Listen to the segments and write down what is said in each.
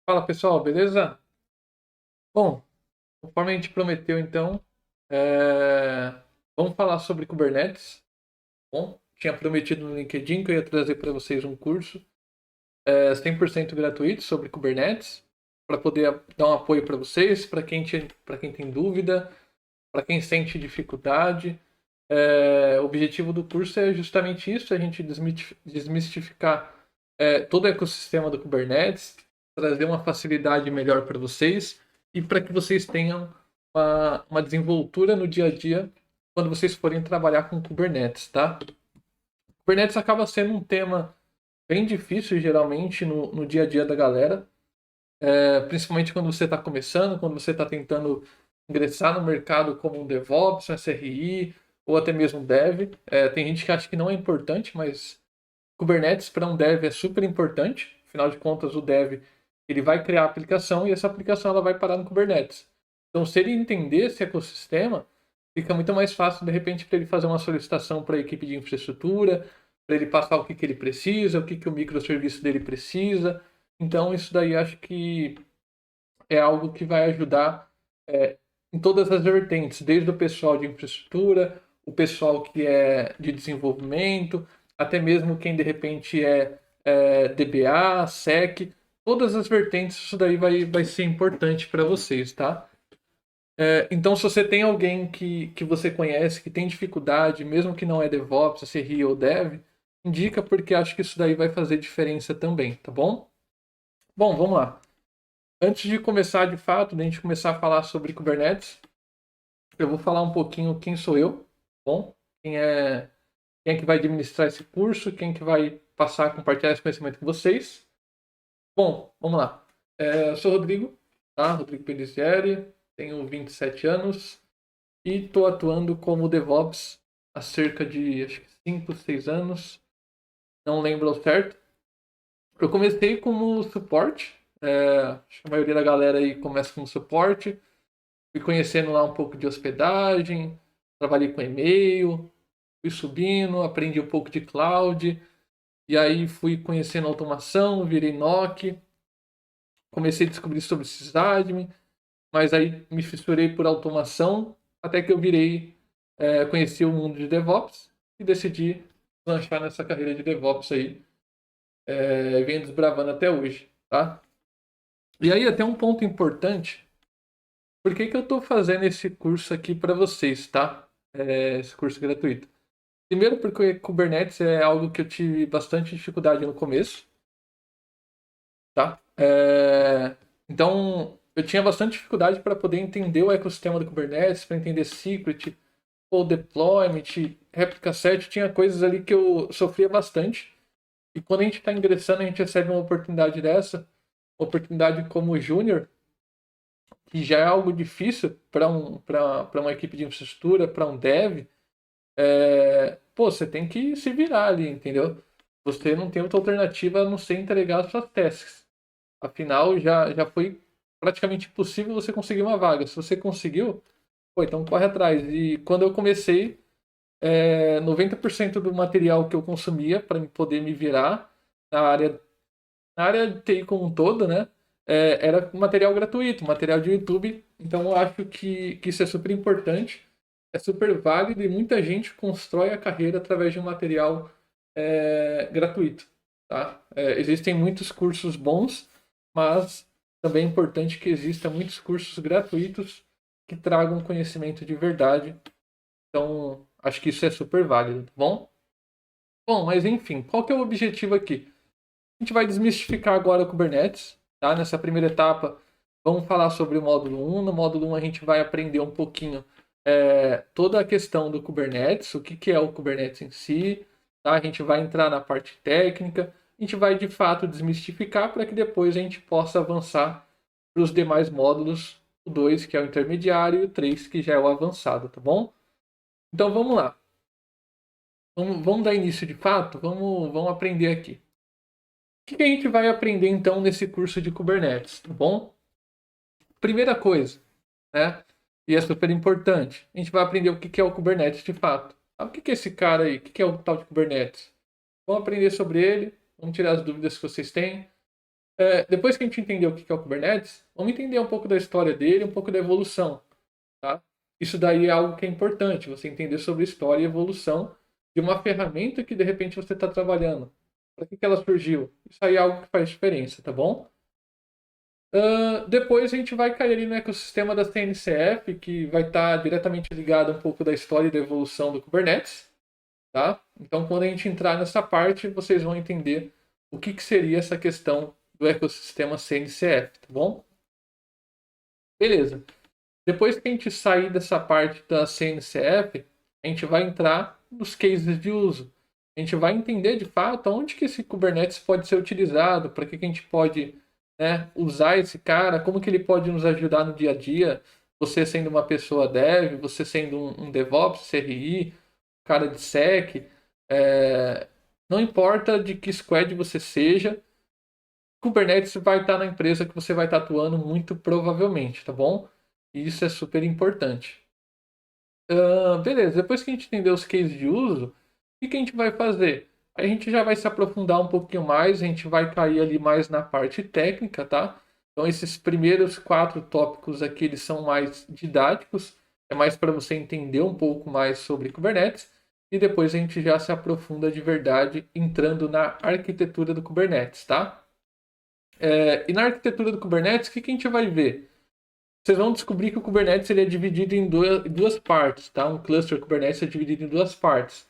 Fala pessoal, beleza? Bom, conforme a gente prometeu então, vamos falar sobre Kubernetes. Bom, tinha prometido no LinkedIn que eu ia trazer para vocês um curso 100% gratuito sobre Kubernetes, para poder dar um apoio para vocês, para quem tem dúvida, para quem sente dificuldade. O objetivo do curso é justamente isso, a gente desmistificar todo o ecossistema do Kubernetes, trazer uma facilidade melhor para vocês e para que vocês tenham uma desenvoltura no dia a dia quando vocês forem trabalhar com Kubernetes, tá? Kubernetes acaba sendo um tema bem difícil geralmente no dia a dia da galera, principalmente quando você está começando, quando você está tentando ingressar no mercado como um DevOps, um SRI ou até mesmo um Dev. Tem gente que acha que não é importante, mas Kubernetes para um Dev é super importante. Afinal de contas, o Dev ele vai criar a aplicação e essa aplicação ela vai parar no Kubernetes. Então, se ele entender esse ecossistema, fica muito mais fácil, de repente, para ele fazer uma solicitação para a equipe de infraestrutura, para ele passar o que, que ele precisa, o que, que o microserviço dele precisa. Então, isso daí acho que é algo que vai ajudar em todas as vertentes, desde o pessoal de infraestrutura, o pessoal que é de desenvolvimento, até mesmo quem de repente é DBA, SEC, todas as vertentes, isso daí vai ser importante para vocês, tá? Então, se você tem alguém que você conhece que tem dificuldade, mesmo que não é DevOps, SRE ou Dev, indica porque acho que isso daí vai fazer diferença também, tá bom? Bom, vamos lá. Antes de começar de fato, de a gente começar a falar sobre Kubernetes, eu vou falar um pouquinho quem sou eu, tá bom? Quem é que vai administrar esse curso, quem que vai passar, compartilhar esse conhecimento com vocês. Bom, vamos lá. Eu sou o Rodrigo, tá? Rodrigo Pelizieri, tenho 27 anos e estou atuando como DevOps há cerca de acho que 5, 6 anos, não lembro ao certo. Eu comecei como suporte, acho que a maioria da galera aí começa como suporte. Fui conhecendo lá um pouco de hospedagem, trabalhei com e-mail, fui subindo, aprendi um pouco de cloud, e aí fui conhecendo automação, virei NOC, comecei a descobrir sobre sysadmin, mas aí me fissurei por automação, até que eu conheci o mundo de DevOps e decidi lançar nessa carreira de DevOps aí, e venho desbravando até hoje, tá? E aí até um ponto importante, por que que eu estou fazendo esse curso aqui para vocês, tá? Esse curso gratuito. Primeiro porque Kubernetes é algo que eu tive bastante dificuldade no começo, tá? Então, eu tinha bastante dificuldade para poder entender o ecossistema do Kubernetes, para entender secret, ou deployment, réplica set, tinha coisas ali que eu sofria bastante. E quando a gente está ingressando, a gente recebe uma oportunidade dessa, uma oportunidade como júnior, que já é algo difícil para uma equipe de infraestrutura, para um dev, pô, você tem que se virar ali, entendeu? Você não tem outra alternativa a não ser entregar as suas tasks. Afinal, já foi praticamente impossível você conseguir uma vaga. Se você conseguiu, pô, então corre atrás. E quando eu comecei, 90% do material que eu consumia para poder me virar na área, na área de TI como um todo, né? Era material gratuito, material de YouTube. Então eu acho que isso é super importante, é super válido e muita gente constrói a carreira através de um material gratuito. Tá? Existem muitos cursos bons, mas também é importante que existam muitos cursos gratuitos que tragam conhecimento de verdade. Então, acho que isso é super válido, tá bom? Bom, mas enfim, qual que é o objetivo aqui? A gente vai desmistificar agora o Kubernetes, tá? Nessa primeira etapa, vamos falar sobre o módulo 1. No módulo 1 a gente vai aprender um pouquinho toda a questão do Kubernetes, o que, que é o Kubernetes em si, tá? A gente vai entrar na parte técnica, a gente vai de fato desmistificar para que depois a gente possa avançar para os demais módulos, o 2 que é o intermediário e o 3 que já é o avançado, tá bom? Então vamos lá. Vamos dar início de fato? Vamos aprender aqui. O que a gente vai aprender então nesse curso de Kubernetes, tá bom? Primeira coisa, né? E é super importante. A gente vai aprender o que é o Kubernetes de fato. O que é esse cara aí? O que é o tal de Kubernetes? Vamos aprender sobre ele. Vamos tirar as dúvidas que vocês têm. Depois que a gente entender o que é o Kubernetes, vamos entender um pouco da história dele, um pouco da evolução, tá? Isso daí é algo que é importante, você entender sobre a história e evolução de uma ferramenta que de repente você está trabalhando. Para que ela surgiu? Isso aí é algo que faz diferença, tá bom? Depois a gente vai cair ali no ecossistema da CNCF, que vai estar diretamente ligado um pouco da história e da evolução do Kubernetes, tá? Então, quando a gente entrar nessa parte, vocês vão entender o que seria essa questão do ecossistema CNCF, tá bom? Beleza. Depois que a gente sair dessa parte da CNCF, a gente vai entrar nos cases de uso. A gente vai entender de fato onde que esse Kubernetes pode ser utilizado, para que a gente pode, né, usar esse cara, como que ele pode nos ajudar no dia a dia. Você sendo uma pessoa dev, você sendo um DevOps, CRI, cara de sec, não importa de que squad você seja, Kubernetes vai estar na empresa que você vai estar atuando muito provavelmente, tá bom? E isso é super importante. Beleza, depois que a gente entender os cases de uso, o que a gente vai fazer? A gente já vai se aprofundar um pouquinho mais, a gente vai cair ali mais na parte técnica, tá? Então esses primeiros 4 tópicos aqui, eles são mais didáticos, é mais para você entender um pouco mais sobre Kubernetes, e depois a gente já se aprofunda de verdade entrando na arquitetura do Kubernetes, tá? E na arquitetura do Kubernetes, o que a gente vai ver? Vocês vão descobrir que o Kubernetes ele é dividido em duas partes, tá? Um cluster Kubernetes é dividido em duas partes,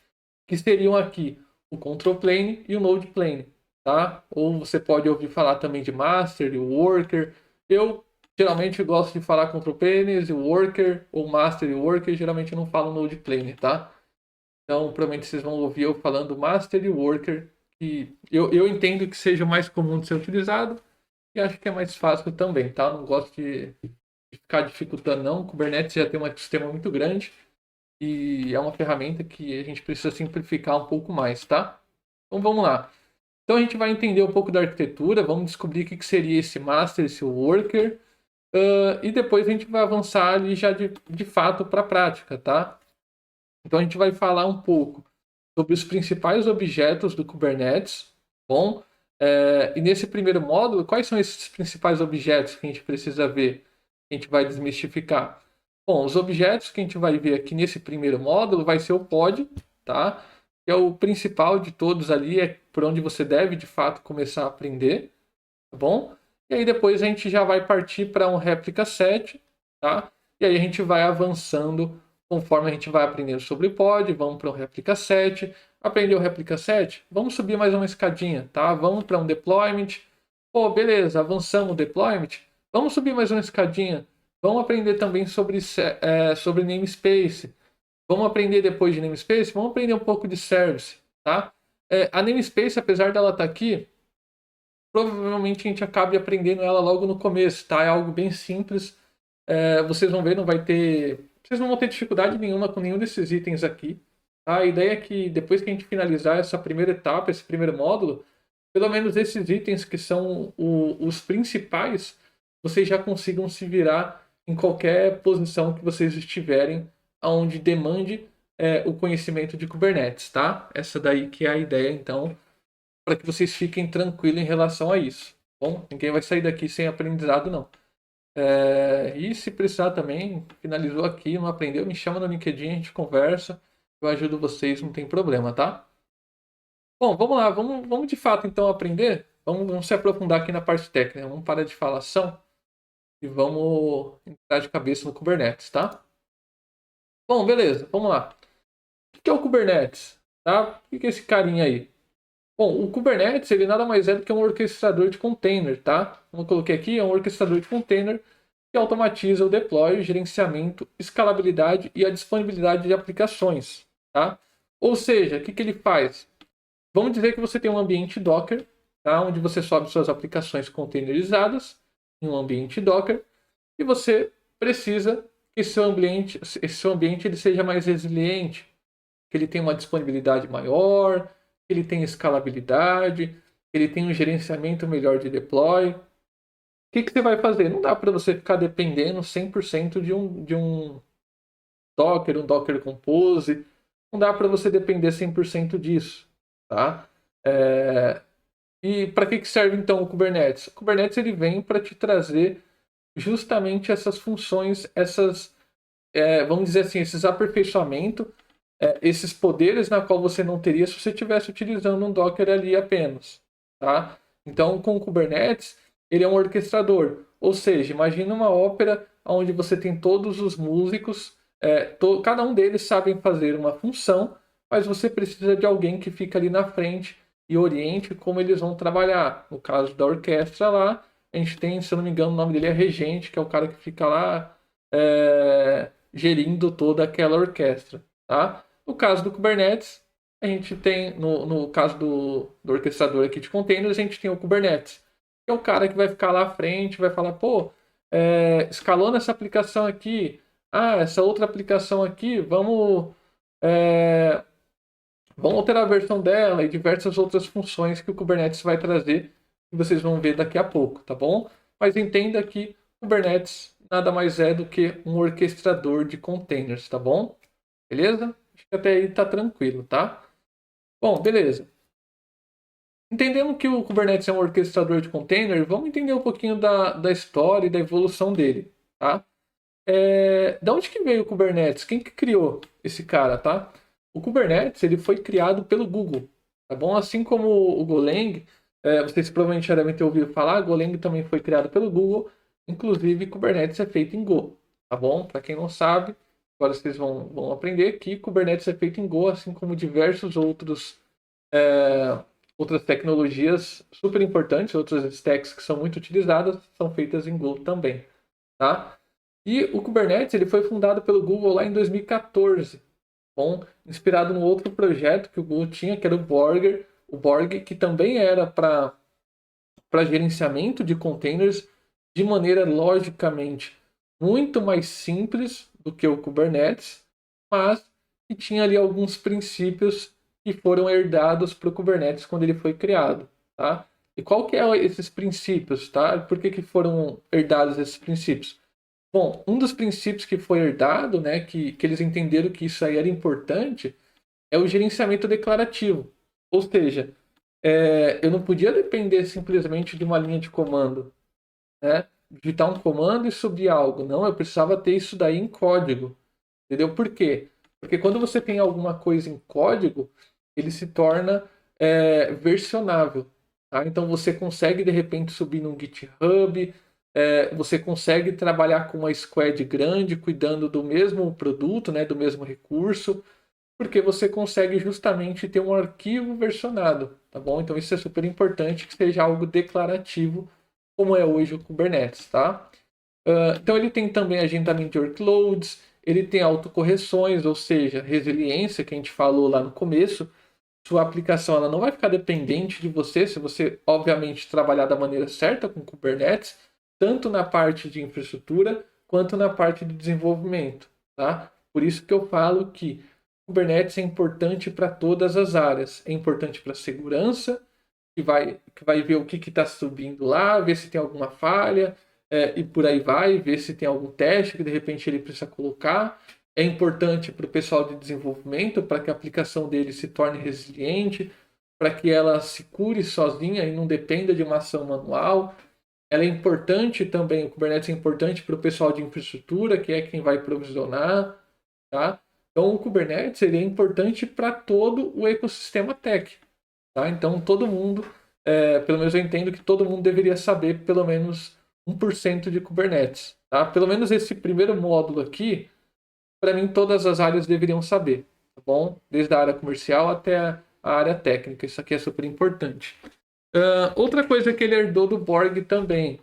que seriam aqui o control plane e o node plane, tá? Ou você pode ouvir falar também de master e worker. Eu geralmente gosto de falar control planes e worker, ou master e worker, geralmente eu não falo node plane, tá? Então, provavelmente vocês vão ouvir eu falando master e worker, que eu entendo que seja o mais comum de ser utilizado e acho que é mais fácil também, tá? Eu não gosto de ficar dificultando, não. O Kubernetes já tem um ecossistema muito grande e é uma ferramenta que a gente precisa simplificar um pouco mais, tá? Então vamos lá. Então a gente vai entender um pouco da arquitetura, vamos descobrir o que seria esse master, esse worker, e depois a gente vai avançar ali já de fato para a prática, tá? Então a gente vai falar um pouco sobre os principais objetos do Kubernetes, bom? E nesse primeiro módulo, quais são esses principais objetos que a gente precisa ver? Que a gente vai desmistificar. Bom, os objetos que a gente vai ver aqui nesse primeiro módulo vai ser o pod, tá? Que é o principal de todos ali, é por onde você deve de fato começar a aprender, tá bom? E aí depois a gente já vai partir para um réplica set, tá? E aí a gente vai avançando conforme a gente vai aprendendo sobre o pod, vamos para o réplica set. Aprendeu o réplica set? Vamos subir mais uma escadinha, tá? Vamos para um deployment. Pô, beleza, avançamos o deployment. Vamos subir mais uma escadinha. Vamos aprender também sobre namespace. Vamos aprender depois de namespace? Vamos aprender um pouco de service, tá? A namespace, apesar dela estar aqui, provavelmente a gente acabe aprendendo ela logo no começo, tá? É algo bem simples. Vocês vão ver, não vai ter. Vocês não vão ter dificuldade nenhuma com nenhum desses itens aqui. Tá? A ideia é que depois que a gente finalizar essa primeira etapa, esse primeiro módulo, pelo menos esses itens que são os principais, vocês já consigam se virar em qualquer posição que vocês estiverem, onde demande o conhecimento de Kubernetes, tá? Essa daí que é a ideia, então, para que vocês fiquem tranquilos em relação a isso. Bom, ninguém vai sair daqui sem aprendizado, não. E se precisar também, finalizou aqui, não aprendeu, me chama no LinkedIn, a gente conversa, eu ajudo vocês, não tem problema, tá? Bom, vamos lá, vamos de fato então aprender, vamos se aprofundar aqui na parte técnica, vamos parar de falação e vamos entrar de cabeça no Kubernetes, tá? Bom, beleza, vamos lá. O que é o Kubernetes? Tá? O que é esse carinha aí? Bom, o Kubernetes ele nada mais é do que um orquestrador de container, tá? Como eu coloquei aqui, é um orquestrador de container que automatiza o deploy, o gerenciamento, escalabilidade e a disponibilidade de aplicações, tá? Ou seja, o que ele faz? Vamos dizer que você tem um ambiente Docker, tá? Onde você sobe suas aplicações containerizadas em um ambiente Docker e você precisa que esse seu ambiente ele seja mais resiliente, que ele tenha uma disponibilidade maior, que ele tenha escalabilidade, que ele tenha um gerenciamento melhor de deploy. O que você vai fazer? Não dá para você ficar dependendo 100% de um Docker, um Docker Compose. Não dá para você depender 100% disso, tá? E para que serve então o Kubernetes? O Kubernetes ele vem para te trazer justamente essas funções, vamos dizer assim, esses aperfeiçoamentos, esses poderes na qual você não teria se você estivesse utilizando um Docker ali apenas, tá? Então, com o Kubernetes, ele é um orquestrador, ou seja, imagina uma ópera onde você tem todos os músicos, cada um deles sabem fazer uma função, mas você precisa de alguém que fica ali na frente e oriente como eles vão trabalhar. No caso da orquestra lá, a gente tem, se eu não me engano, o nome dele é regente, que é o cara que fica lá gerindo toda aquela orquestra, tá? No caso do Kubernetes, a gente tem, no caso do orquestrador aqui de containers, a gente tem o Kubernetes, que é o cara que vai ficar lá à frente, vai falar, pô, escalona essa aplicação aqui, essa outra aplicação aqui, vamos alterar a versão dela e diversas outras funções que o Kubernetes vai trazer, que vocês vão ver daqui a pouco, tá bom? Mas entenda que o Kubernetes nada mais é do que um orquestrador de containers, tá bom? Beleza? Acho que até aí tá tranquilo, tá? Bom, beleza. Entendendo que o Kubernetes é um orquestrador de container, vamos entender um pouquinho da história e da evolução dele, tá? Da onde que veio o Kubernetes? Quem que criou esse cara, tá? O Kubernetes ele foi criado pelo Google, tá bom? Assim como o Golang, vocês provavelmente já devem ter ouvido falar, Golang também foi criado pelo Google, inclusive Kubernetes é feito em Go, tá bom? Para quem não sabe, agora vocês vão aprender que Kubernetes é feito em Go, assim como diversos outras tecnologias super importantes, outras stacks que são muito utilizadas, são feitas em Go também, tá? E o Kubernetes ele foi fundado pelo Google lá em 2014, bom, inspirado num outro projeto que o Google tinha, que era o Borg, que também era para gerenciamento de containers de maneira logicamente muito mais simples do que o Kubernetes, mas que tinha ali alguns princípios que foram herdados para o Kubernetes quando ele foi criado, tá? E qual que é esses princípios, tá? Por que foram herdados esses princípios? Bom, um dos princípios que foi herdado, né, que eles entenderam que isso aí era importante, é o gerenciamento declarativo. Ou seja, eu não podia depender simplesmente de uma linha de comando, né? Digitar um comando e subir algo. Não, eu precisava ter isso daí em código. Entendeu? Por quê? Porque quando você tem alguma coisa em código, ele se torna versionável. Tá? Então você consegue de repente subir num GitHub, você consegue trabalhar com uma squad grande, cuidando do mesmo produto, né, do mesmo recurso, porque você consegue justamente ter um arquivo versionado, tá bom? Então isso é super importante que seja algo declarativo, como é hoje o Kubernetes, tá? Então ele tem também agendamento de workloads, ele tem autocorreções, ou seja, resiliência, que a gente falou lá no começo. Sua aplicação ela não vai ficar dependente de você, se você, obviamente, trabalhar da maneira certa com Kubernetes, tanto na parte de infraestrutura quanto na parte de desenvolvimento, tá? Por isso que eu falo que Kubernetes é importante para todas as áreas. É importante para a segurança, que vai ver o que está subindo lá, ver se tem alguma falha, e por aí vai, ver se tem algum teste que de repente ele precisa colocar. É importante para o pessoal de desenvolvimento, para que a aplicação dele se torne resiliente, para que ela se cure sozinha e não dependa de uma ação manual. Ela é importante também, o Kubernetes é importante para o pessoal de infraestrutura, que é quem vai provisionar, tá? Então o Kubernetes ele é importante para todo o ecossistema tech, tá? Então todo mundo, pelo menos eu entendo que todo mundo deveria saber pelo menos 1% de Kubernetes, tá? Pelo menos esse primeiro módulo aqui, para mim todas as áreas deveriam saber, tá bom? Desde a área comercial até a área técnica, isso aqui é super importante. Outra coisa que ele herdou do Borg também,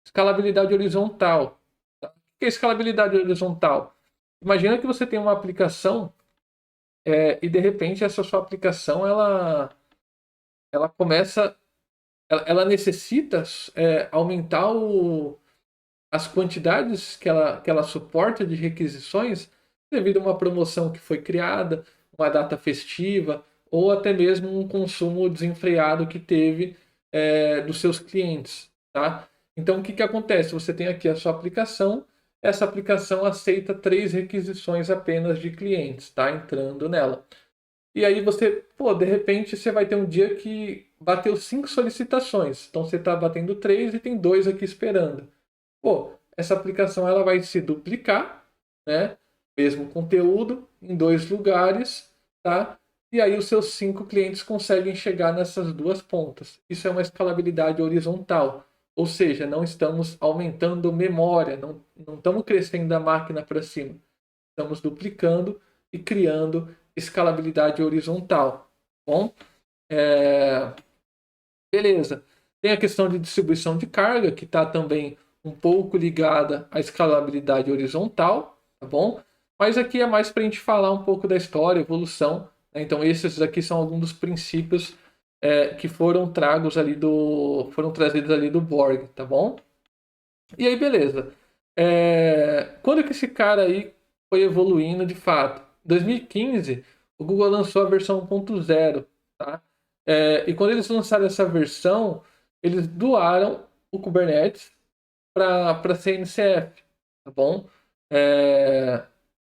escalabilidade horizontal. Tá? O que é escalabilidade horizontal? Imagina que você tem uma aplicação e de repente essa sua aplicação ela começa, ela necessita aumentar as quantidades que ela suporta de requisições devido a uma promoção que foi criada, uma data festiva, ou até mesmo um consumo desenfreado que teve dos seus clientes. Tá? Então, o que acontece? Você tem aqui a sua aplicação, essa aplicação aceita 3 requisições apenas de clientes, tá? Entrando nela. E aí você, pô, de repente você vai ter um dia que bateu 5 solicitações. Então você está batendo 3 e tem 2 aqui esperando. Pô, essa aplicação ela vai se duplicar, né? Mesmo conteúdo em 2 lugares, tá? E aí os seus 5 clientes conseguem chegar nessas duas pontas. Isso é uma escalabilidade horizontal. Ou seja, não estamos aumentando memória, não estamos crescendo a máquina para cima. Estamos duplicando e criando escalabilidade horizontal. Bom, é, beleza. Tem a questão de distribuição de carga, que está também um pouco ligada à escalabilidade horizontal, tá bom? Mas aqui é mais para a gente falar um pouco da história, evolução, né? Então esses aqui são alguns dos princípios que foram trazidos ali do Borg, tá bom? E aí, beleza. Quando que esse cara aí foi evoluindo de fato? Em 2015, o Google lançou a versão 1.0, tá? E quando eles lançaram essa versão, eles doaram o Kubernetes para CNCF, tá bom? É,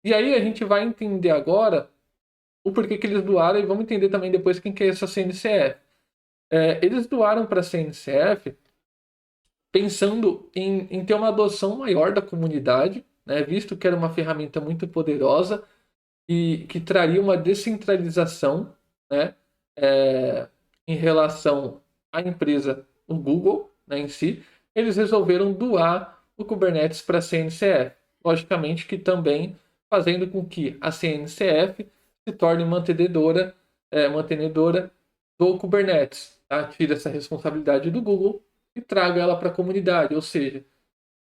e aí a gente vai entender agora o porquê que eles doaram e vamos entender também depois quem que é essa CNCF. Eles doaram para a CNCF pensando em ter uma adoção maior da comunidade, né, visto que era uma ferramenta muito poderosa e que traria uma descentralização, né, em relação à empresa, o Google, né, em si, eles resolveram doar o Kubernetes para a CNCF. Logicamente que também fazendo com que a CNCF se torne mantenedora do Kubernetes. Tá? Tira essa responsabilidade do Google e traga ela para a comunidade. Ou seja,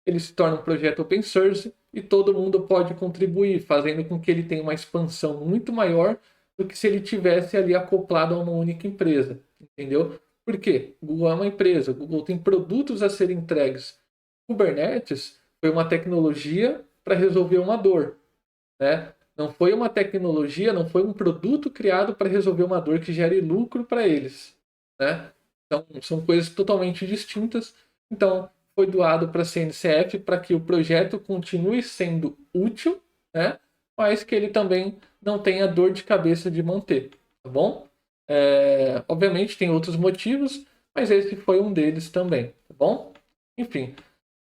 ele se torna um projeto open source e todo mundo pode contribuir, fazendo com que ele tenha uma expansão muito maior do que se ele tivesse ali acoplado a uma única empresa. Entendeu? Por quê? O Google é uma empresa, o Google tem produtos a serem entregues. Kubernetes foi uma tecnologia para resolver uma dor, né? Não foi uma tecnologia, não foi um produto criado para resolver uma dor que gere lucro para eles, né? Então, são coisas totalmente distintas. Então, foi doado para a CNCF para que o projeto continue sendo útil, né? Mas que ele também não tenha dor de cabeça de manter, tá bom? Obviamente tem outros motivos, mas esse foi um deles também, tá bom? Enfim,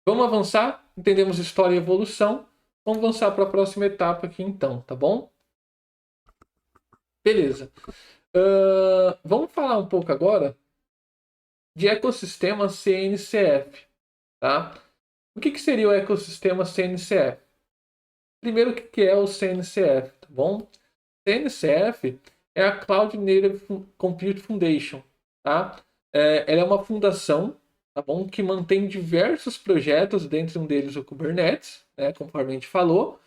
vamos avançar, entendemos história e evolução. Vamos avançar para a próxima etapa aqui então, tá bom? Beleza. Vamos falar um pouco agora de ecossistema CNCF, tá? O que seria o ecossistema CNCF? Primeiro, o que é o CNCF, tá bom? CNCF é a Cloud Native Compute Foundation, tá? Ela é uma fundação, tá bom? Que mantém diversos projetos, dentre um deles o Kubernetes, né? Conforme a gente falou.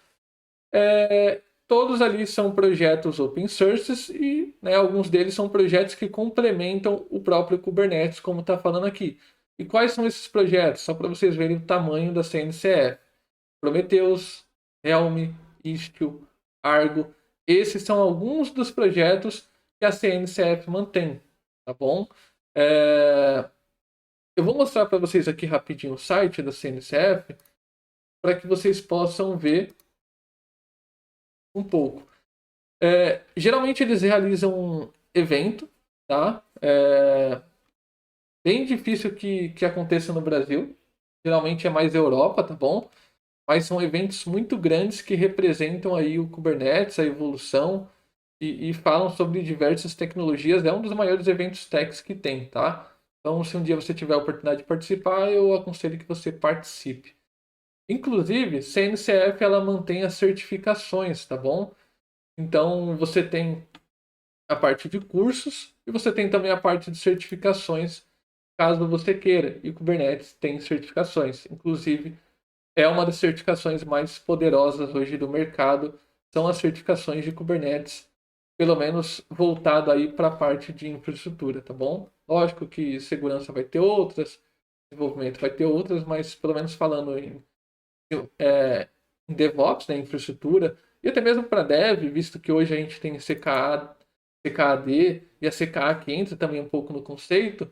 Todos ali são projetos open source e, né, alguns deles são projetos que complementam o próprio Kubernetes, como está falando aqui. E quais são esses projetos? Só para vocês verem o tamanho da CNCF. Prometheus, Helm, Istio, Argo. Esses são alguns dos projetos que a CNCF mantém, tá bom? Eu vou mostrar para vocês aqui rapidinho o site da CNCF para que vocês possam ver um pouco. Geralmente eles realizam um evento, tá? Bem difícil que aconteça no Brasil. Geralmente é mais Europa, tá bom? Mas são eventos muito grandes que representam aí o Kubernetes, a evolução e falam sobre diversas tecnologias. É um dos maiores eventos techs que tem, tá? Então, se um dia você tiver a oportunidade de participar, eu aconselho que você participe. Inclusive, CNCF ela mantém as certificações, tá bom? Então, você tem a parte de cursos e você tem também a parte de certificações, caso você queira. E o Kubernetes tem certificações. Inclusive, é uma das certificações mais poderosas hoje do mercado, são as certificações de Kubernetes, pelo menos voltado aí para a parte de infraestrutura, tá bom? Lógico que segurança vai ter outras, desenvolvimento vai ter outras, mas pelo menos falando em DevOps, né, infraestrutura, e até mesmo para Dev, visto que hoje a gente tem CKA, CKAD e a CKA que entra também um pouco no conceito,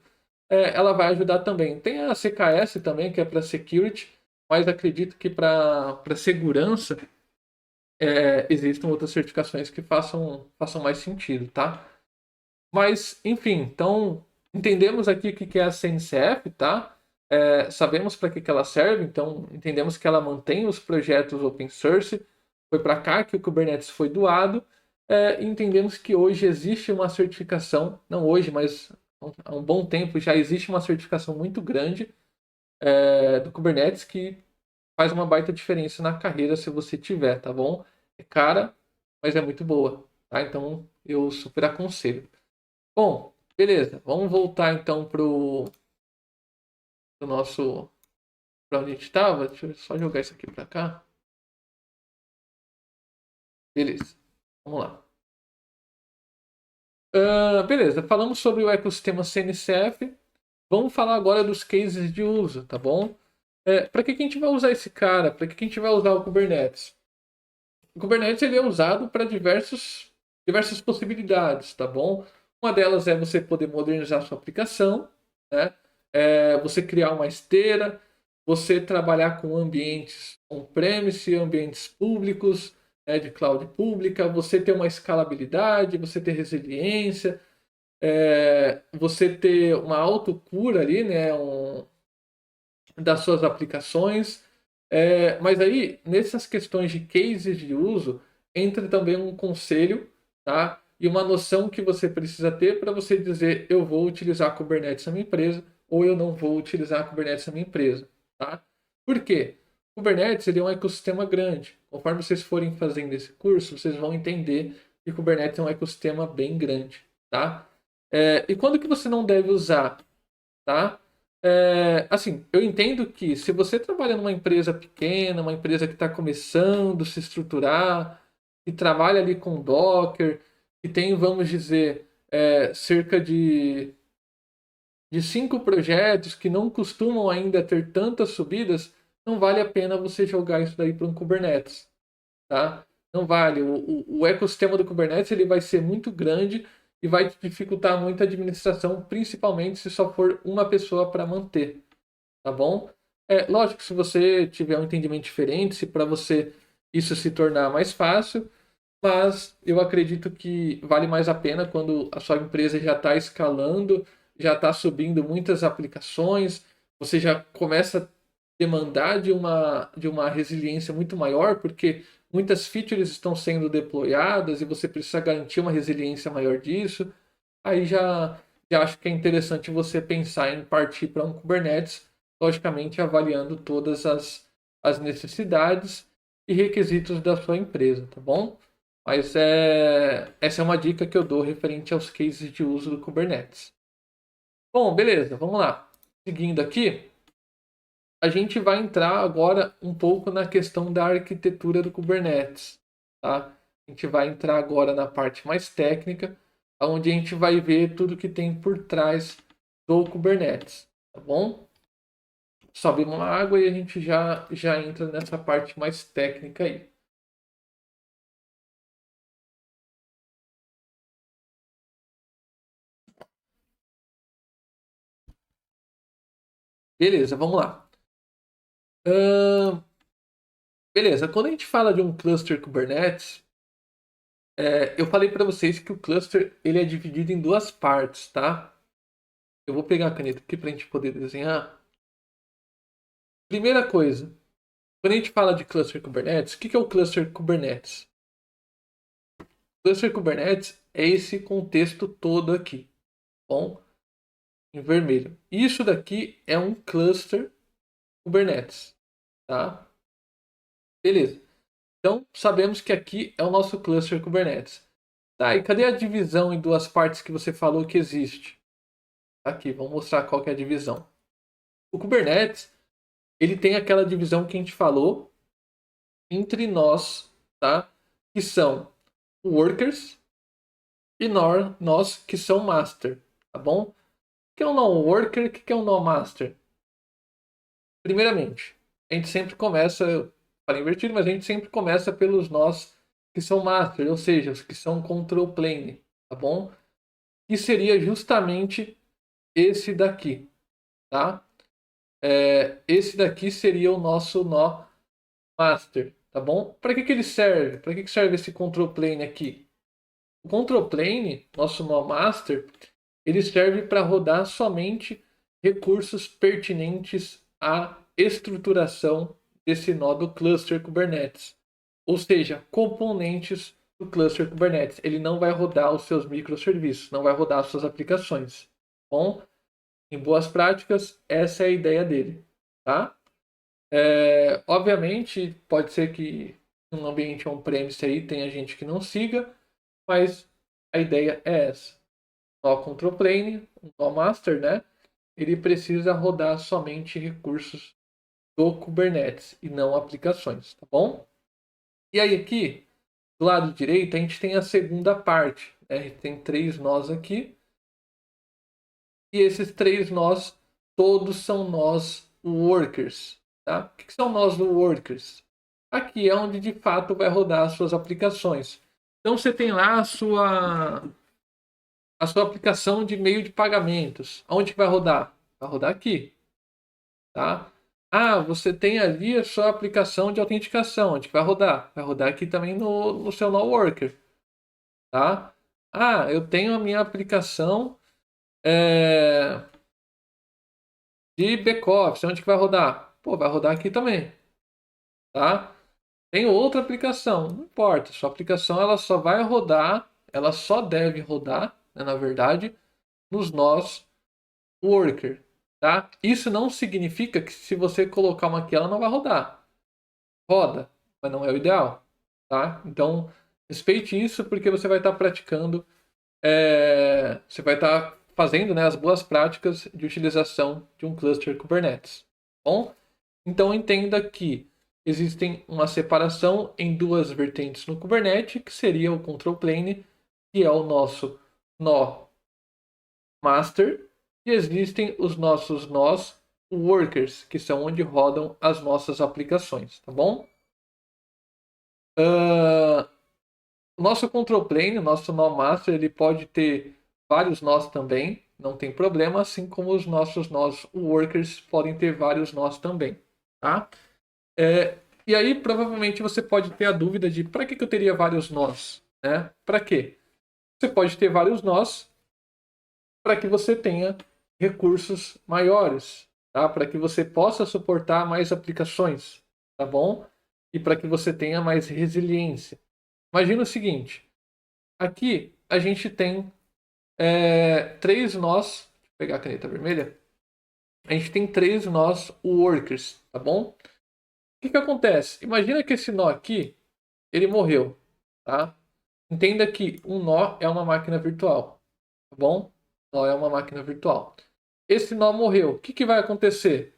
ela vai ajudar também. Tem a CKS também, que é para Security, mas acredito que para segurança existam outras certificações que façam mais sentido, tá? Mas, enfim, então entendemos aqui o que que é a CNCF, tá? Sabemos para que que ela serve, então entendemos que ela mantém os projetos open source. Foi para cá que o Kubernetes foi doado. E entendemos que hoje existe uma certificação, não hoje, mas há um bom tempo já existe uma certificação muito grande do Kubernetes que faz uma baita diferença na carreira se você tiver, tá bom? É cara, mas é muito boa, tá? Então eu super aconselho. Bom, beleza. Vamos voltar então pro nosso. Pra onde a gente estava. Deixa eu só jogar isso aqui pra cá. Beleza. Vamos lá. Beleza. Falamos sobre o ecossistema CNCF. Vamos falar agora dos cases de uso, tá bom? Para que a gente vai usar esse cara? Para que a gente vai usar o Kubernetes? O Kubernetes ele é usado para diversas possibilidades, tá bom? Uma delas é você poder modernizar sua aplicação, né? Você criar uma esteira, você trabalhar com ambientes on-premise, ambientes públicos, né, de cloud pública, você ter uma escalabilidade, você ter resiliência, você ter uma autocura ali, né, das suas aplicações. Mas aí, nessas questões de cases de uso, entra também um conselho, tá? E uma noção que você precisa ter para você dizer eu vou utilizar Kubernetes na minha empresa ou eu não vou utilizar Kubernetes na minha empresa, tá? Por quê? Kubernetes ele é um ecossistema grande. Conforme vocês forem fazendo esse curso, vocês vão entender que Kubernetes é um ecossistema bem grande, tá? E quando que você não deve usar, tá? Assim, eu entendo que se você trabalha numa empresa pequena, uma empresa que está começando a se estruturar, e trabalha ali com Docker, e tem, vamos dizer, cerca de 5 projetos que não costumam ainda ter tantas subidas, não vale a pena você jogar isso daí para um Kubernetes, tá? Não vale. O ecossistema do Kubernetes ele vai ser muito grande e vai te dificultar muito a administração, principalmente se só for uma pessoa para manter, tá bom? Lógico que se você tiver um entendimento diferente, se para você isso se tornar mais fácil, mas eu acredito que vale mais a pena quando a sua empresa já está escalando, já está subindo muitas aplicações, você já começa a demandar de uma resiliência muito maior, porque muitas features estão sendo deployadas e você precisa garantir uma resiliência maior disso. Aí já acho que é interessante você pensar em partir para um Kubernetes, logicamente avaliando todas as necessidades e requisitos da sua empresa, tá bom? Mas essa é uma dica que eu dou referente aos cases de uso do Kubernetes. Bom, beleza, vamos lá. Seguindo aqui, a gente vai entrar agora um pouco na questão da arquitetura do Kubernetes, tá? A gente vai entrar agora na parte mais técnica, onde a gente vai ver tudo que tem por trás do Kubernetes, tá bom? Sobe uma água e a gente já entra nessa parte mais técnica aí. Beleza, vamos lá. Ahn, beleza, quando a gente fala de um cluster Kubernetes, eu falei para vocês que o cluster ele é dividido em duas partes, tá? Eu vou pegar a caneta aqui para a gente poder desenhar. Primeira coisa, quando a gente fala de cluster Kubernetes, o que é o cluster Kubernetes? O cluster Kubernetes é esse contexto todo aqui, bom? Em vermelho. Isso daqui é um cluster Kubernetes, tá? Beleza. Então, sabemos que aqui é o nosso cluster Kubernetes. Tá, e cadê a divisão em duas partes que você falou que existe? Tá aqui, vamos mostrar qual que é a divisão. O Kubernetes, ele tem aquela divisão que a gente falou entre nós, tá? Que são workers e nós que são master, tá bom? O que é um non-worker? O que é um non-master? Primeiramente, a gente sempre começa, para invertir, mas a gente sempre começa pelos nós que são master, ou seja, os que são control plane, tá bom? E seria justamente esse daqui, tá? Esse daqui seria o nosso nó master, tá bom? Para que ele serve? Para que serve esse control plane aqui? O control plane, nosso nó master, ele serve para rodar somente recursos pertinentes à estruturação desse nó do cluster Kubernetes. Ou seja, componentes do cluster Kubernetes. Ele não vai rodar os seus microserviços, não vai rodar as suas aplicações. Bom, em boas práticas, essa é a ideia dele, tá? Obviamente, pode ser que num ambiente on-premise aí tenha gente que não siga, mas a ideia é essa. Nó control plane, o nó master, né? Ele precisa rodar somente recursos do Kubernetes e não aplicações, tá bom? E aí aqui, do lado direito, a gente tem a segunda parte, né? A gente tem 3 nós aqui. E esses 3 nós, todos são nós workers, tá? O que são nós workers? Aqui é onde de fato vai rodar as suas aplicações. Então você tem lá a sua aplicação de meio de pagamentos. Onde que vai rodar? Vai rodar aqui, tá? Ah, você tem ali a sua aplicação de autenticação. Onde que vai rodar? Vai rodar aqui também no seu nó worker, tá? Ah, eu tenho a minha aplicação de back-office. Onde que vai rodar? Pô, vai rodar aqui também, tá? Tem outra aplicação, não importa. Sua aplicação ela só vai rodar, ela só deve rodar, né, na verdade, nos nós worker, tá? Isso não significa que se você colocar uma aqui, ela não vai rodar. Roda, mas não é o ideal, tá? Então, respeite isso porque você vai estar praticando, você vai estar fazendo, né, as boas práticas de utilização de um cluster Kubernetes, tá bom? Então, entenda que existem uma separação em 2 vertentes no Kubernetes, que seria o control plane, que é o nosso nó master, e existem os nossos nós workers, que são onde rodam as nossas aplicações, tá bom? O nosso control plane, o nosso nó master, ele pode ter vários nós também, não tem problema, assim como os nossos nós workers podem ter vários nós também, tá? E aí, provavelmente, você pode ter a dúvida de para que eu teria vários nós, né? Para quê? Você pode ter vários nós para que você tenha recursos maiores, tá? Para que você possa suportar mais aplicações, tá bom? E para que você tenha mais resiliência. Imagina o seguinte, aqui a gente tem 3 nós, deixa eu pegar a caneta vermelha, a gente tem 3 nós workers, tá bom? O que acontece? Imagina que esse nó aqui, ele morreu, tá? Entenda que um nó é uma máquina virtual, tá bom? Nó é uma máquina virtual. Esse nó morreu. O que vai acontecer?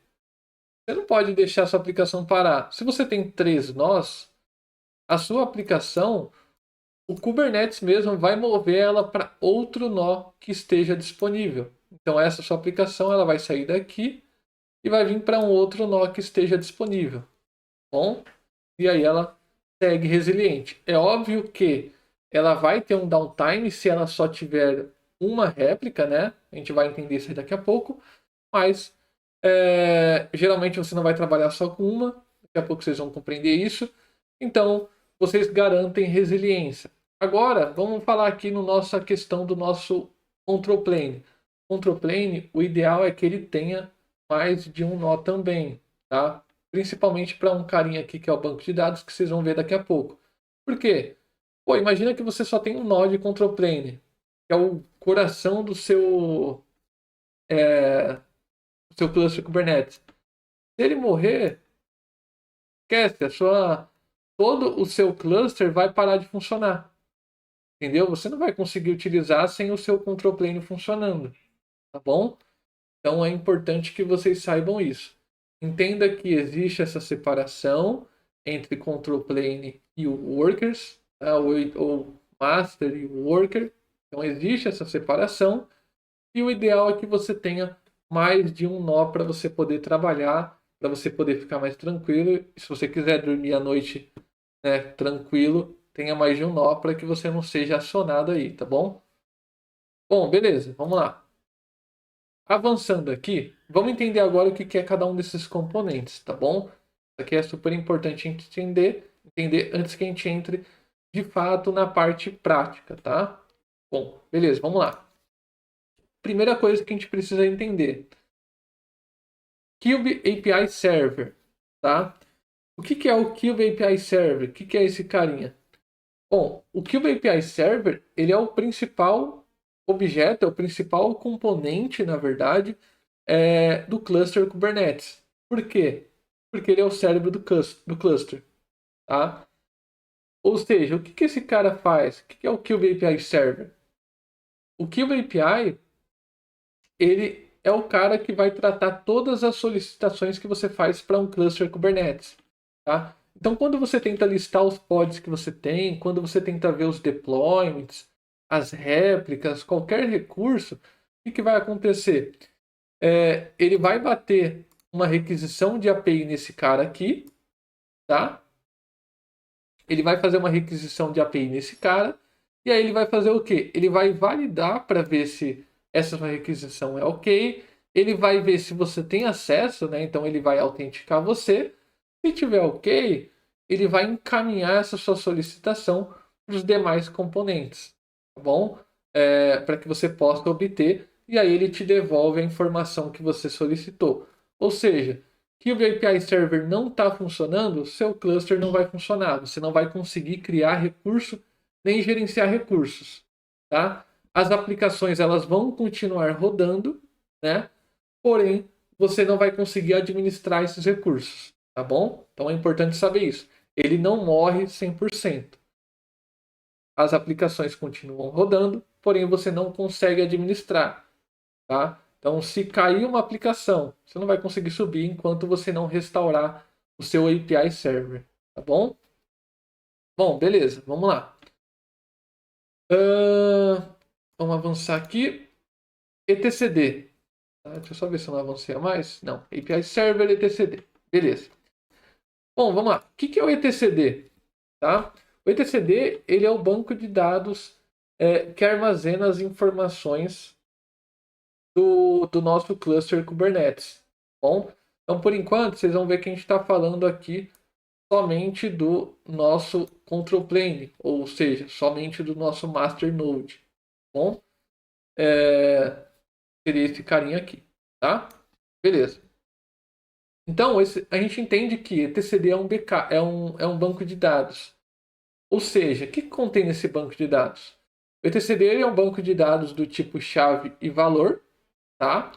Você não pode deixar a sua aplicação parar. Se você tem 3 nós, a sua aplicação, o Kubernetes mesmo vai mover ela para outro nó que esteja disponível. Então essa sua aplicação ela vai sair daqui e vai vir para um outro nó que esteja disponível. Bom, e aí ela segue resiliente. É óbvio que ela vai ter um downtime se ela só tiver uma réplica, né? A gente vai entender isso aí daqui a pouco. Mas geralmente você não vai trabalhar só com uma. Daqui a pouco vocês vão compreender isso. Então, vocês garantem resiliência. Agora, vamos falar aqui no nossa questão do nosso control plane. Control plane, o ideal é que ele tenha mais de um nó também, tá? Principalmente para um carinha aqui que é o banco de dados, que vocês vão ver daqui a pouco. Por quê? Pô, imagina que você só tem um nó de control plane, que é o coração do seu cluster Kubernetes. Se ele morrer, esquece, todo o seu cluster vai parar de funcionar. Entendeu? Você não vai conseguir utilizar sem o seu control plane funcionando, tá bom? Então é importante que vocês saibam isso. Entenda que existe essa separação entre control plane e o workers, tá? ou master e o worker. Então existe essa separação e o ideal é que você tenha mais de um nó para você poder trabalhar, para você poder ficar mais tranquilo. E se você quiser dormir à noite, né, tranquilo, tenha mais de um nó para que você não seja acionado aí, tá bom? Bom, beleza, vamos lá. Avançando aqui, vamos entender agora o que é cada um desses componentes, tá bom? Isso aqui é super importante entender entender antes que a gente entre de fato na parte prática, tá? Bom, beleza, vamos lá. Primeira coisa que a gente precisa entender. Cube API Server, tá? O que é o Cube API Server? O que é esse carinha? Bom, o Cube API Server, ele é o principal objeto, é o principal componente, na verdade, do cluster Kubernetes. Por quê? Porque ele é o cérebro do cluster, tá? Ou seja, o que esse cara faz? O que é o Cube API Server? O Cube API, ele é o cara que vai tratar todas as solicitações que você faz para um cluster Kubernetes, tá? Então, quando você tenta listar os pods que você tem, quando você tenta ver os deployments, as réplicas, qualquer recurso, o que vai acontecer? Ele vai bater uma requisição de API nesse cara aqui, tá? Ele vai fazer uma requisição de API nesse cara, e aí ele vai fazer o quê? Ele vai validar para ver se essa sua requisição é ok, ele vai ver se você tem acesso, né? Então ele vai autenticar você. Se tiver ok, ele vai encaminhar essa sua solicitação para os demais componentes, tá bom? Para que você possa obter, e aí ele te devolve a informação que você solicitou. Ou seja, que o API Server não está funcionando, seu cluster não vai funcionar. Você não vai conseguir criar recurso nem gerenciar recursos, tá? As aplicações elas vão continuar rodando, né? Porém, você não vai conseguir administrar esses recursos, tá bom? Então é importante saber isso. Ele não morre 100%. As aplicações continuam rodando, porém você não consegue administrar, tá? Então, se cair uma aplicação, você não vai conseguir subir enquanto você não restaurar o seu API Server, tá bom? Bom, beleza, vamos lá. Vamos avançar aqui. etcd. Tá? Deixa eu só ver se eu não avancei a mais. Não, API Server etcd. Beleza. Bom, vamos lá. O que é o etcd? Tá? O etcd ele é o banco de dados que armazena as informações do nosso cluster Kubernetes. Bom, então por enquanto vocês vão ver que a gente está falando aqui somente do nosso control plane, ou seja, somente do nosso master node. Bom, seria esse carinha aqui, tá? Beleza. Então a gente entende que etcd é um BK, é um banco de dados. Ou seja, o que contém nesse banco de dados? O etcd é um banco de dados do tipo chave e valor, tá?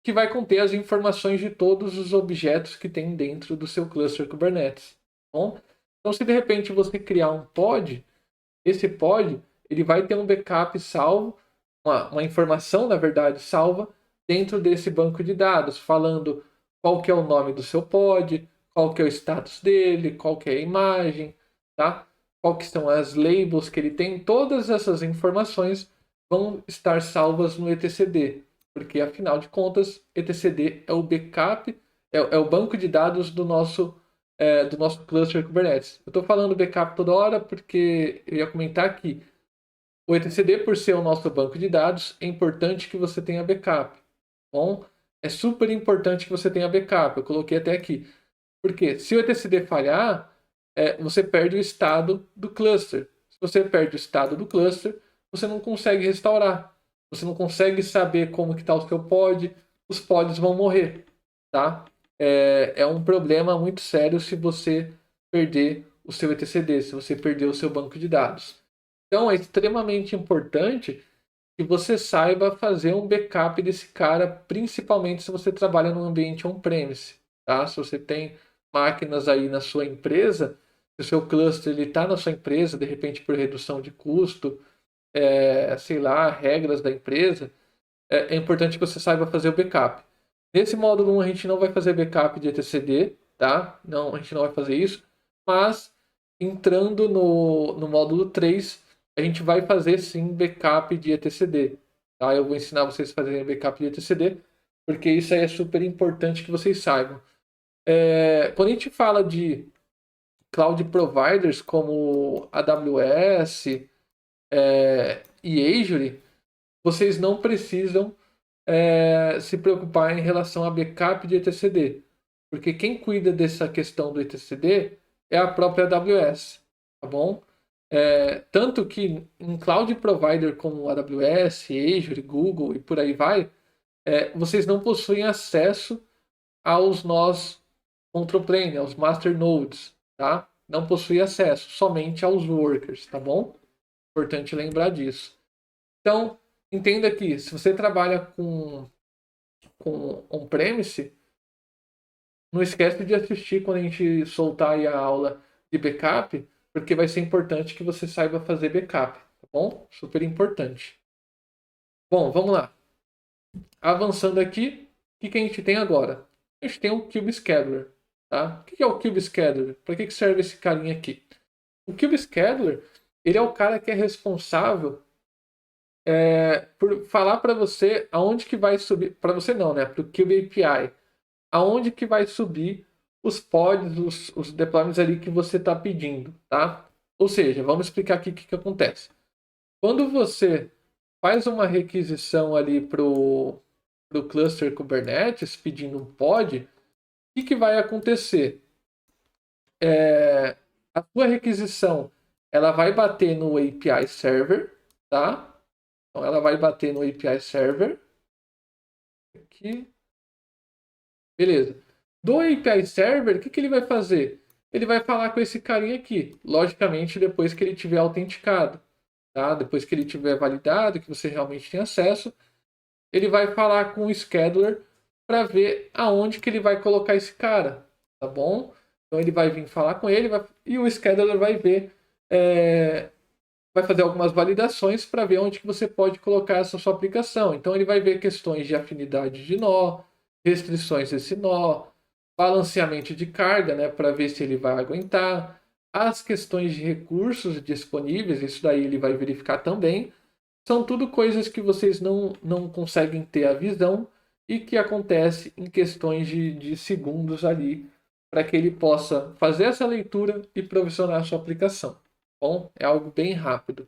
Que vai conter as informações de todos os objetos que tem dentro do seu cluster Kubernetes. Bom? Então, se de repente você criar um pod, esse pod ele vai ter um backup salvo, uma informação, na verdade, salva dentro desse banco de dados, falando qual que é o nome do seu pod, qual que é o status dele, qual que é a imagem, tá? Qual que são as labels que ele tem. Todas essas informações vão estar salvas no etcd, porque afinal de contas, etcd é o backup, é o banco de dados do nosso cluster Kubernetes. Eu estou falando backup toda hora porque eu ia comentar aqui. O etcd, por ser o nosso banco de dados, é importante que você tenha backup. Bom, é super importante que você tenha backup. Eu coloquei até aqui. Porque se o etcd falhar, você perde o estado do cluster. Se você perde o estado do cluster, você não consegue restaurar. Você não consegue saber como que está o seu pod. Os pods vão morrer, tá? É um problema muito sério se você perder o seu etcd, se você perder o seu banco de dados. Então é extremamente importante que você saiba fazer um backup desse cara, principalmente se você trabalha no ambiente on-premise, tá? Se você tem máquinas aí na sua empresa, se o seu cluster está na sua empresa, de repente por redução de custo, sei lá, regras da empresa, é importante que você saiba fazer o backup. Nesse módulo 1 a gente não vai fazer backup de etcd, tá? Não, a gente não vai fazer isso, mas entrando no módulo 3, a gente vai fazer sim backup de etcd, tá? Eu vou ensinar vocês a fazerem backup de etcd, porque isso aí é super importante que vocês saibam. Quando a gente fala de cloud providers como AWS e Azure, vocês não precisam se preocupar em relação a backup de etcd. porque quem cuida dessa questão do etcd é a própria AWS, tá bom? Tanto que em cloud provider como AWS, Azure, Google e por aí vai, vocês não possuem acesso aos nós control plane, aos master nodes, tá? Não possui acesso, somente aos workers, tá bom? Importante lembrar disso. Então, entenda que se você trabalha com on-premise, não esquece de assistir quando a gente soltar aí a aula de backup, porque vai ser importante que você saiba fazer backup, tá bom? Super importante. Bom, vamos lá. Avançando aqui, o que a gente tem agora? A gente tem o Cube Scheduler, tá? O que é o Cube Scheduler? Para que serve esse carinha aqui? O Cube Scheduler, ele é o cara que é responsável por falar para você aonde que vai subir, para você não, né? Para o Cube API, aonde que vai subir os pods, os deployments ali que você está pedindo, tá? Ou seja, vamos explicar aqui o que acontece. Quando você faz uma requisição ali para o cluster Kubernetes pedindo um pod, o que vai acontecer? A sua requisição ela vai bater no API Server, tá? Então ela vai bater no API Server. Aqui. Beleza. Do API Server, o que ele vai fazer? Ele vai falar com esse carinha aqui. Logicamente, depois que ele tiver autenticado. Tá? Depois que ele tiver validado, que você realmente tem acesso, ele vai falar com o scheduler para ver aonde que ele vai colocar esse cara. Tá bom? Então ele vai vir falar com ele e o scheduler vai ver, vai fazer algumas validações para ver onde que você pode colocar essa sua aplicação. Então ele vai ver questões de afinidade de nó, restrições desse nó, balanceamento de carga, né, para ver se ele vai aguentar, as questões de recursos disponíveis, isso daí ele vai verificar também. São tudo coisas que vocês não conseguem ter a visão e que acontece em questões de segundos ali para que ele possa fazer essa leitura e provisionar a sua aplicação. Bom, é algo bem rápido.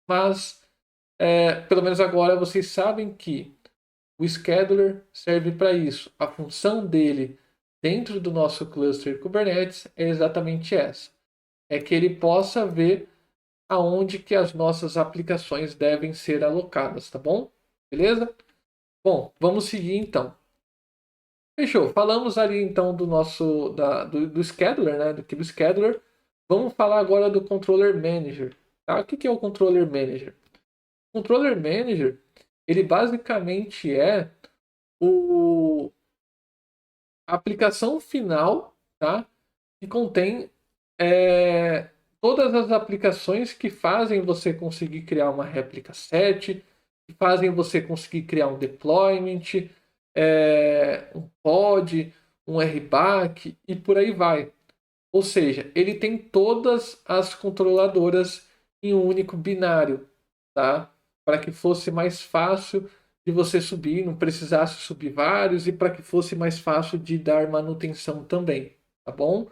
Mas, pelo menos agora vocês sabem que o scheduler serve para isso. A função dele dentro do nosso cluster Kubernetes é exatamente essa. É que ele possa ver aonde que as nossas aplicações devem ser alocadas, tá bom? Beleza? Bom, vamos seguir então. Fechou. Falamos ali então do scheduler, né? Do Kube Scheduler. Vamos falar agora do Controller Manager. Tá? O que é o Controller Manager? O Controller Manager, ele basicamente é a aplicação final, tá? Que contém todas as aplicações que fazem você conseguir criar uma réplica set, que fazem você conseguir criar um deployment, um pod, um RBAC e por aí vai. Ou seja, ele tem todas as controladoras em um único binário, tá? Para que fosse mais fácil de você subir, não precisasse subir vários e para que fosse mais fácil de dar manutenção também, tá bom?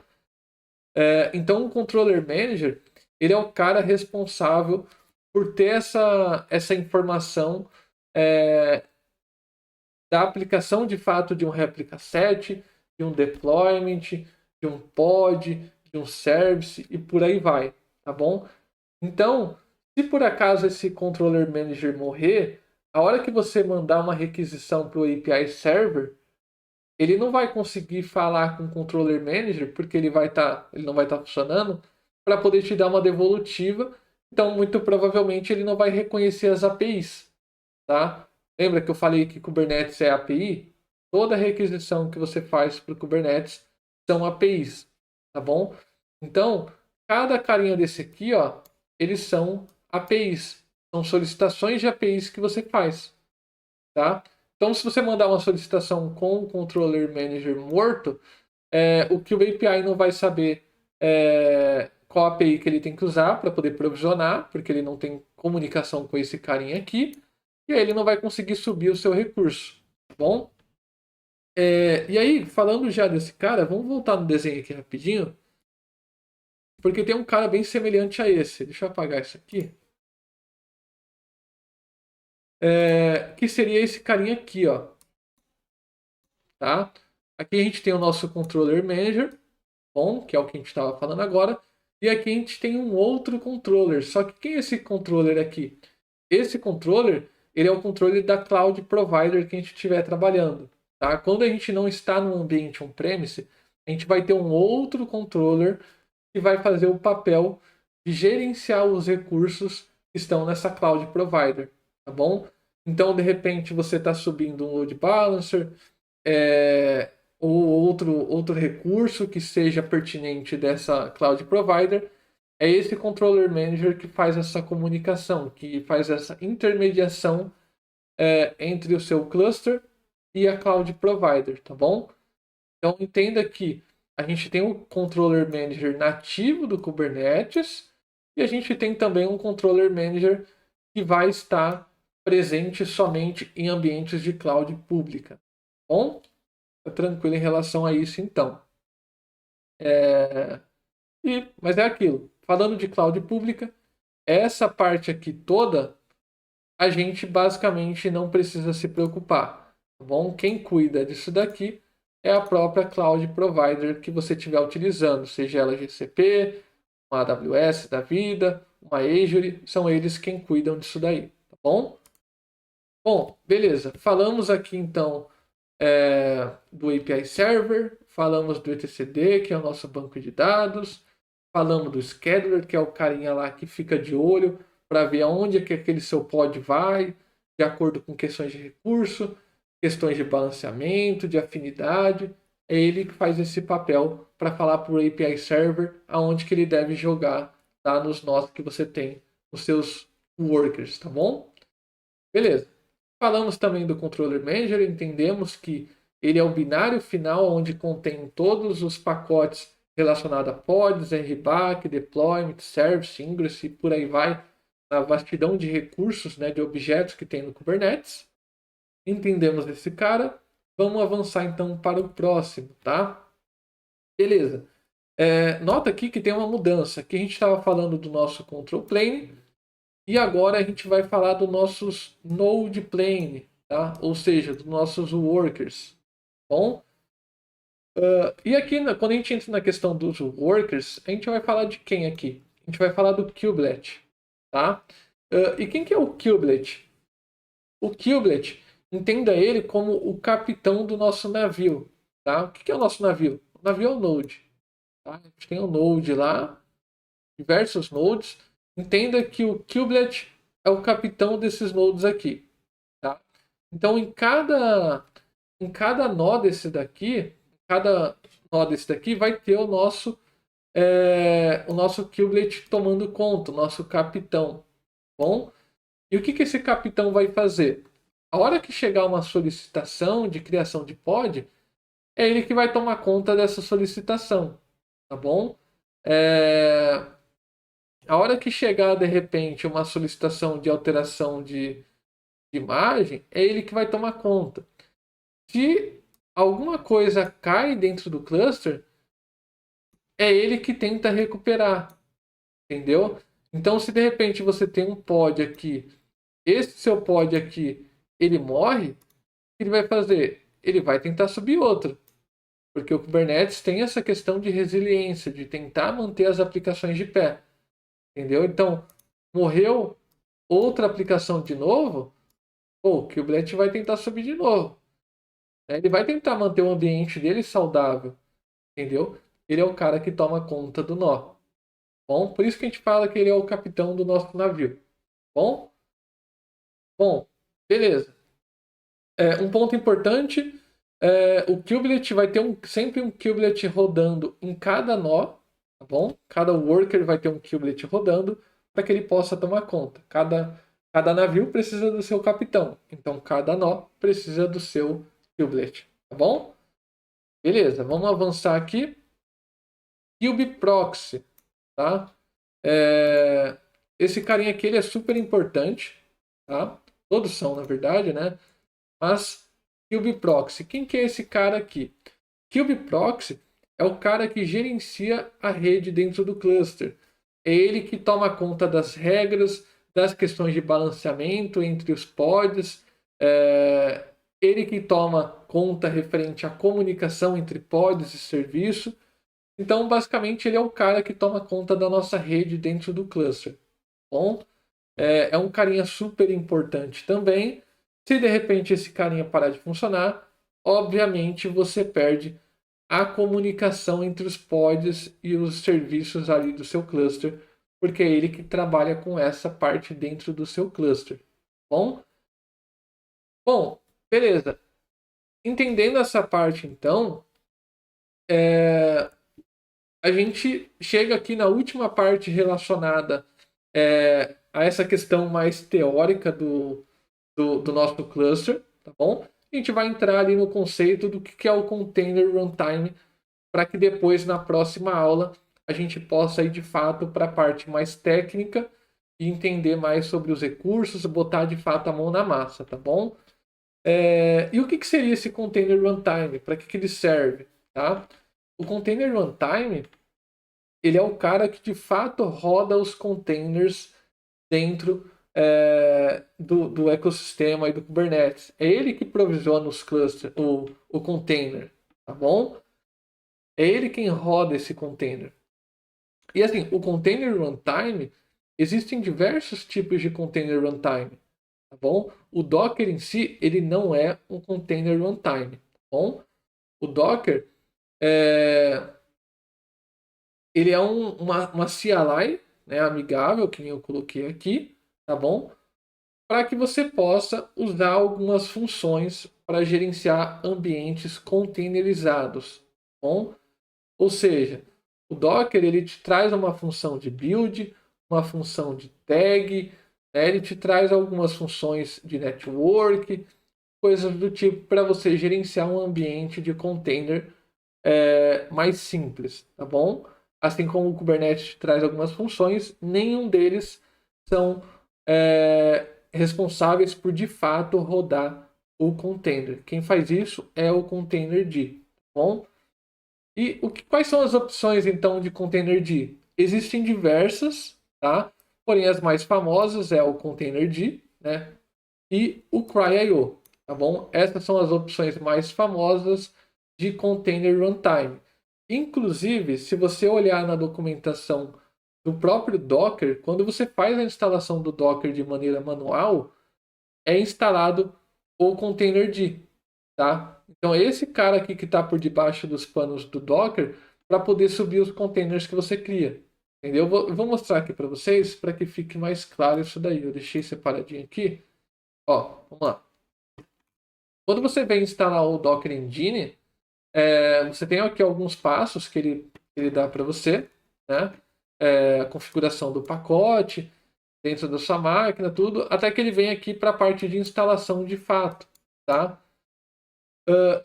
Então, o Controller Manager, ele é o cara responsável por ter essa informação da aplicação de fato de um replica set, de um deployment, de um pod, de um service e por aí vai, tá bom? Então, se por acaso esse Controller Manager morrer, a hora que você mandar uma requisição para o API Server, ele não vai conseguir falar com o Controller Manager, porque ele não vai estar funcionando, para poder te dar uma devolutiva. Então, muito provavelmente, ele não vai reconhecer as APIs. Tá? Lembra que eu falei que Kubernetes é API? Toda requisição que você faz para o Kubernetes são APIs. Tá bom? Então, cada carinha desse aqui, ó, eles são APIs. São solicitações de APIs que você faz. Tá? Então, se você mandar uma solicitação com o Controller Manager morto, o que o API não vai saber qual API que ele tem que usar para poder provisionar, porque ele não tem comunicação com esse carinha aqui, e aí ele não vai conseguir subir o seu recurso. Tá bom? E aí, falando já desse cara, vamos voltar no desenho aqui rapidinho, porque tem um cara bem semelhante a esse. Deixa eu apagar isso aqui. Que seria esse carinha aqui, ó. Tá? Aqui a gente tem o nosso Controller Manager, bom, que é o que a gente estava falando agora. E aqui a gente tem um outro controller. Só que quem é esse controller aqui? Esse controller, ele é o controller da Cloud Provider que a gente estiver trabalhando. Tá? Quando a gente não está no ambiente on-premise, a gente vai ter um outro controller que vai fazer o papel de gerenciar os recursos que estão nessa Cloud Provider. Tá bom? Então, de repente, você está subindo um load balancer, ou outro recurso que seja pertinente dessa Cloud Provider, é esse Controller Manager que faz essa comunicação, que faz essa intermediação entre o seu cluster e a Cloud Provider, tá bom? Então entenda que a gente tem um Controller Manager nativo do Kubernetes e a gente tem também um Controller Manager que vai estar presente somente em ambientes de cloud pública, tá bom? Tranquilo em relação a isso, então. Mas é aquilo. Falando de cloud pública, essa parte aqui toda, a gente basicamente não precisa se preocupar. Tá bom? Quem cuida disso daqui é a própria cloud provider que você estiver utilizando, seja ela GCP, uma AWS da vida, uma Azure, são eles quem cuidam disso daí. Tá bom? Bom, beleza. Falamos aqui então do API Server, falamos do etcd, que é o nosso banco de dados, falamos do Scheduler, que é o carinha lá que fica de olho para ver aonde é que aquele seu pod vai, de acordo com questões de recurso, questões de balanceamento, de afinidade. É ele que faz esse papel para falar para o API Server aonde que ele deve jogar, tá, nos nós que você tem, os seus workers, tá bom? Beleza. Falamos também do Controller Manager, entendemos que ele é o binário final onde contém todos os pacotes relacionados a pods, RBAC, deployment, service, ingress e por aí vai, a vastidão de recursos, né, de objetos que tem no Kubernetes. Entendemos esse cara. Vamos avançar então para o próximo, tá? Beleza. Nota aqui que tem uma mudança. Aqui a gente estava falando do nosso control plane e agora a gente vai falar dos nossos node plane, tá? Ou seja, dos nossos workers. Bom? E aqui, quando a gente entra na questão dos workers, a gente vai falar de quem aqui? A gente vai falar do kubelet, tá? E quem que é o kubelet? O kubelet, entenda ele como o capitão do nosso navio, tá? O que é o nosso navio? O navio é o node, tá? A gente tem um node lá, diversos nodes. Entenda que o kubelet é o capitão desses nodes aqui, tá? Então, em cada nó desse daqui, cada nó desse daqui vai ter o nosso kubelet tomando conta, o nosso capitão, bom? E o que esse capitão vai fazer? A hora que chegar uma solicitação de criação de pod, é ele que vai tomar conta dessa solicitação, tá bom? A hora que chegar de repente uma solicitação de alteração de imagem, é ele que vai tomar conta. Se alguma coisa cai dentro do cluster, é ele que tenta recuperar, entendeu? Então, se de repente você tem um pod aqui, esse seu pod aqui, ele morre, o que ele vai fazer? Ele vai tentar subir outro, porque o Kubernetes tem essa questão de resiliência, de tentar manter as aplicações de pé, entendeu? Então, morreu outra aplicação de novo, o Kubernetes vai tentar subir de novo. Ele vai tentar manter o ambiente dele saudável, entendeu? Ele é o cara que toma conta do nó. Bom, por isso que a gente fala que ele é o capitão do nosso navio. Bom? Bom, beleza. Um ponto importante, o kubelet vai ter sempre um kubelet rodando em cada nó, tá bom? Cada worker vai ter um kubelet rodando para que ele possa tomar conta. Cada navio precisa do seu capitão, então cada nó precisa do seu kubelet, tá bom? Beleza, vamos avançar aqui. Kubeproxy, tá? Esse carinha aqui ele é super importante, tá? Todos são, na verdade, né? Mas kubeproxy, quem que é esse cara aqui? Kubeproxy é o cara que gerencia a rede dentro do cluster. É ele que toma conta das regras, das questões de balanceamento entre os pods. Ele que toma conta referente à comunicação entre pods e serviço. Então, basicamente, ele é o cara que toma conta da nossa rede dentro do cluster. Bom, é um carinha super importante também. Se de repente esse carinha parar de funcionar, obviamente você perde a comunicação entre os pods e os serviços ali do seu cluster, porque é ele que trabalha com essa parte dentro do seu cluster. Bom, beleza. Entendendo essa parte, então, a gente chega aqui na última parte relacionada a essa questão mais teórica do nosso cluster, tá bom? A gente vai entrar ali no conceito do que é o Container Runtime, para que depois, na próxima aula, a gente possa ir de fato para a parte mais técnica e entender mais sobre os recursos, botar de fato a mão na massa, tá bom? E o que seria esse Container Runtime? Para que ele serve? Tá? O Container Runtime, ele é o cara que de fato roda os containers dentro do ecossistema e do Kubernetes. É ele que provisiona os clusters, o container, tá bom? É ele quem roda esse container. E assim, o Container Runtime, existem diversos tipos de Container Runtime, tá bom? O Docker em si, ele não é um Container Runtime, tá bom? O Docker, ele é uma CLI, né, amigável, que nem eu coloquei aqui, tá bom? Para que você possa usar algumas funções para gerenciar ambientes containerizados, tá bom? Ou seja, o Docker ele te traz uma função de build, uma função de tag, né? Ele te traz algumas funções de network, coisas do tipo para você gerenciar um ambiente de container mais simples, tá bom? Assim como o Kubernetes te traz algumas funções, nenhum deles são responsáveis por de fato rodar o container. Quem faz isso é o Containerd, tá bom? E quais são as opções então de Containerd? Existem diversas, tá? Porém as mais famosas é o Containerd, né? E o CryIO, tá bom? Essas são as opções mais famosas de Container Runtime. Inclusive, se você olhar na documentação do próprio Docker, quando você faz a instalação do Docker de maneira manual, é instalado o Containerd, tá? Então, esse cara aqui que está por debaixo dos panos do Docker para poder subir os containers que você cria. Entendeu? Eu vou mostrar aqui para vocês para que fique mais claro isso daí. Eu deixei separadinho aqui. Ó, vamos lá. Quando você vem instalar o Docker Engine, você tem aqui alguns passos que ele dá para você, né? A configuração do pacote, dentro da sua máquina, tudo, até que ele vem aqui para a parte de instalação de fato, tá?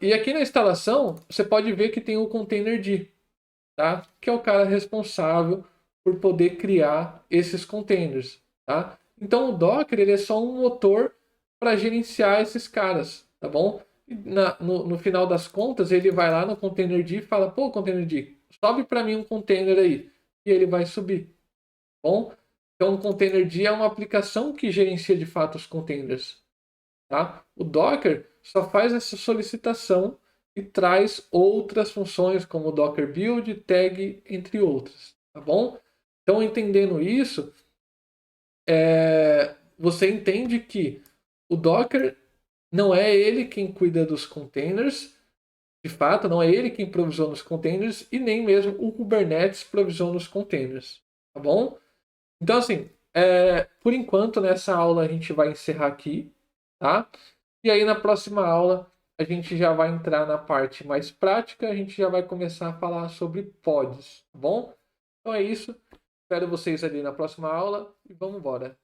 E aqui na instalação, você pode ver que tem o Containerd, tá? Que é o cara responsável por poder criar esses containers, tá? Então o Docker ele é só um motor para gerenciar esses caras, tá bom? E no final das contas, ele vai lá no Containerd e fala, pô, Containerd, sobe para mim um container aí. E ele vai subir, tá bom? Então o Containerd é uma aplicação que gerencia de fato os containers, tá? O Docker só faz essa solicitação e traz outras funções como Docker Build, Tag, entre outras, tá bom? Então, entendendo isso, você entende que o Docker não é ele quem cuida dos containers, de fato, não é ele quem provisiona os containers e nem mesmo o Kubernetes provisiona os containers, tá bom? Então, assim, por enquanto, nessa aula a gente vai encerrar aqui, tá? E aí, na próxima aula, a gente já vai entrar na parte mais prática, a gente já vai começar a falar sobre pods, tá bom? Então é isso. Espero vocês ali na próxima aula e vamos embora.